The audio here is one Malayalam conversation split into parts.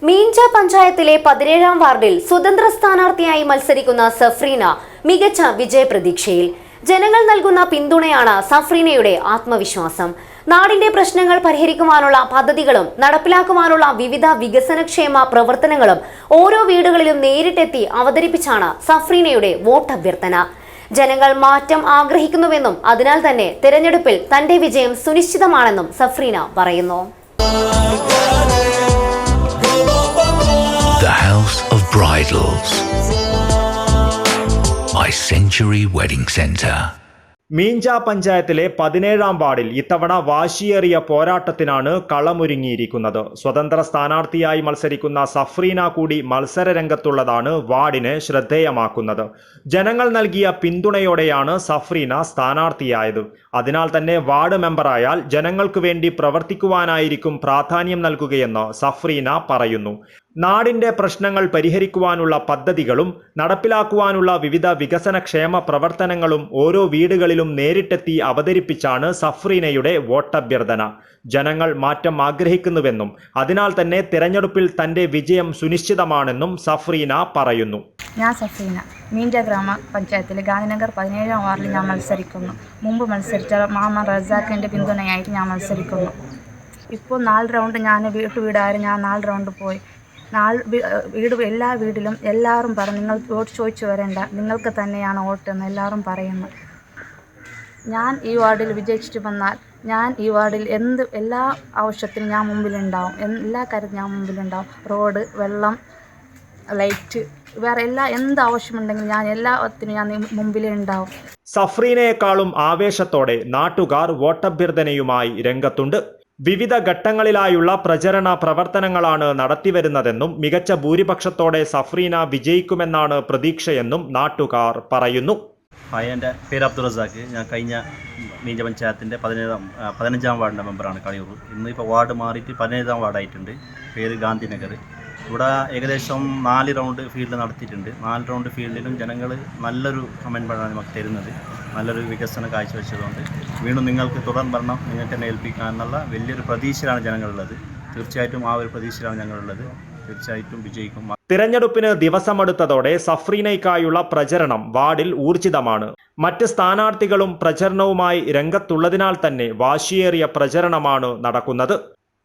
മീഞ്ച പഞ്ചായത്തിലെ 17-ാം വാർഡിൽ സ്വതന്ത്ര സ്ഥാനാർത്ഥിയായി മത്സരിക്കുന്ന സഫ്രീന മികച്ച വിജയപ്രതീക്ഷയിൽ. ജനങ്ങൾ നൽകുന്ന പിന്തുണയാണ് സഫ്രീനയുടെ ആത്മവിശ്വാസം. നാടിന്റെ പ്രശ്നങ്ങൾ പരിഹരിക്കുവാനുള്ള പദ്ധതികളും നടപ്പിലാക്കുവാനുള്ള വിവിധ വികസനക്ഷേമ പ്രവർത്തനങ്ങളും ഓരോ വീടുകളിലും നേരിട്ടെത്തി അവതരിപ്പിച്ചാണ് സഫ്രീനയുടെ വോട്ടഭ്യർത്ഥന. ജനങ്ങൾ മാറ്റം ആഗ്രഹിക്കുന്നുവെന്നും അതിനാൽ തന്നെ തെരഞ്ഞെടുപ്പിൽ തന്റെ വിജയം സുനിശ്ചിതമാണെന്നും സഫ്രീന പറയുന്നു. The House of Bridals by Century Wedding Center. Meenja പഞ്ചായത്തിലെ 17-ാം വാർഡിൽ ഇത്തവണ വാശിയേറിയ പോരാട്ടത്തിനാണ് കളമൊരുങ്ങിയിരിക്കുന്നത്. സ്വതന്ത്ര സ്ഥാനാർത്ഥിയായി മത്സരിക്കുന്ന സഫ്രീന കൂടി മത്സര രംഗത്തുള്ളതാണ് വാർഡിനെ ശ്രദ്ധേയമാക്കുന്നത്. ജനങ്ങൾ നൽകിയ പിന്തുണയോടെയാണ് സഫ്രീന സ്ഥാനാർത്ഥിയായത്. അതിനാൽ തന്നെ വാർഡ് മെമ്പറായാൽ ജനങ്ങൾക്ക് വേണ്ടി പ്രവർത്തിക്കുവാനായിരിക്കും പ്രാധാന്യം നൽകുകയെന്ന് സഫ്രീന പറയുന്നു. നാടിന്റെ പ്രശ്നങ്ങൾ പരിഹരിക്കുവാനുള്ള പദ്ധതികളും നടപ്പിലാക്കുവാനുള്ള വിവിധ വികസനക്ഷേമ പ്രവർത്തനങ്ങളും ഓരോ വീടുകളിലും നേരിട്ടെത്തി അവതരിപ്പിച്ചാണ് സഫ്രീനയുടെ വോട്ടഭ്യർത്ഥന. ജനങ്ങൾ മാറ്റം ആഗ്രഹിക്കുന്നുവെന്നും അതിനാൽ തന്നെ തിരഞ്ഞെടുപ്പിൽ തന്റെ വിജയം സുനിശ്ചിതമാണെന്നും സഫ്രീന പറയുന്നു. ഞാൻ സഫ്രീന, മീഞ്ച ഗ്രാമപഞ്ചായത്തിലെ ഗാന്ധിനഗർ 17-ാം വാർഡിൽ ഞാൻ മത്സരിക്കുന്നു. മുമ്പ് മത്സരിച്ച മാമ റസാഖിൻ്റെ പിന്തുണയായിട്ട് ഞാൻ മത്സരിക്കുന്നു. ഇപ്പോൾ 4 റൗണ്ട് ഞാൻ വീടായിരുന്നു. ഞാൻ 4 റൗണ്ട് പോയി. എല്ലാ വീട്ടിലും എല്ലാവരും പറഞ്ഞു, നിങ്ങൾ വോട്ട് ചോദിച്ചു വരേണ്ട, നിങ്ങൾക്ക് തന്നെയാണ് വോട്ട് എന്ന് എല്ലാവരും പറയുന്നു. ഞാൻ ഈ വാർഡിൽ വിജയിച്ചിട്ട് വന്നാൽ ഞാൻ ഈ വാർഡിൽ എല്ലാ ആവശ്യത്തിനും ഞാൻ മുമ്പിലുണ്ടാവും. എല്ലാ കാര്യത്തിനും ഞാൻ മുമ്പിലുണ്ടാവും. റോഡ്, വെള്ളം, ലൈറ്റ്, വേറെ എന്ത് ആവശ്യമുണ്ടെങ്കിലും ഞാൻ എല്ലാത്തിനും ഞാൻ മുമ്പിലുണ്ടാവും. സഫ്രീനയെക്കാളും ആവേശത്തോടെ നാട്ടുകാർ വോട്ടഭ്യർത്ഥനയുമായി രംഗത്തുണ്ട്. വിവിധ ഘട്ടങ്ങളിലായുള്ള പ്രചരണ പ്രവർത്തനങ്ങളാണ് നടത്തിവരുന്നതെന്നും മികച്ച ഭൂരിപക്ഷത്തോടെ സഫ്രീന വിജയിക്കുമെന്നാണ് പ്രതീക്ഷയെന്നും നാട്ടുകാർ പറയുന്നു. ഹായ്, എൻ്റെ പേര് അബ്ദുൾ റസാഖ്. ഞാൻ കഴിഞ്ഞ മീഞ്ച പഞ്ചായത്തിൻ്റെ 15-ാം വാർഡിൻ്റെ മെമ്പറാണ് കളിയൂർ. ഇന്നിപ്പോൾ വാർഡ് മാറിയിട്ട് 17-ാം വാർഡായിട്ടുണ്ട്. പേര് ഗാന്ധിനഗർ. ഇവിടെ ഏകദേശം 4 റൗണ്ട് ഫീൽഡ് നടത്തിയിട്ടുണ്ട്. 4 റൗണ്ട് ഫീൽഡിലും ജനങ്ങൾ നല്ലൊരു കമൻറ്റാണ് നമുക്ക് തരുന്നത്. നല്ലൊരു വികസനം കാഴ്ചവെച്ചതുകൊണ്ട് വീണ്ടും നിങ്ങൾക്ക് തുടർ ഭരണം നിങ്ങൾക്ക് തന്നെ ഏൽപ്പിക്കുക എന്നുള്ള വലിയൊരു പ്രതീക്ഷയിലാണ് ജനങ്ങളുള്ളത്. തീർച്ചയായിട്ടും ആ ഒരു പ്രതീക്ഷയിലാണ് ഞങ്ങളുള്ളത്. തീർച്ചയായിട്ടും വിജയിക്കും. തിരഞ്ഞെടുപ്പിന് ദിവസമെടുത്തതോടെ സഫ്രീനയ്ക്കായുള്ള പ്രചരണം വാർഡിൽ ഊർജിതമാണ്. മറ്റ് സ്ഥാനാർത്ഥികളും പ്രചരണവുമായി രംഗത്തുള്ളതിനാൽ തന്നെ വാശിയേറിയ പ്രചരണമാണ് നടക്കുന്നത്.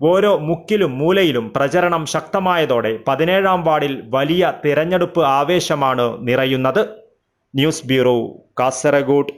ഓരോ മുക്കിലും മൂലയിലും പ്രചരണം ശക്തമായതോടെ 17-ാം വാർഡിൽ വലിയ തിരഞ്ഞെടുപ്പ് ആവേശമാണ് നിറയുന്നത്. News bureau, Kasaragod.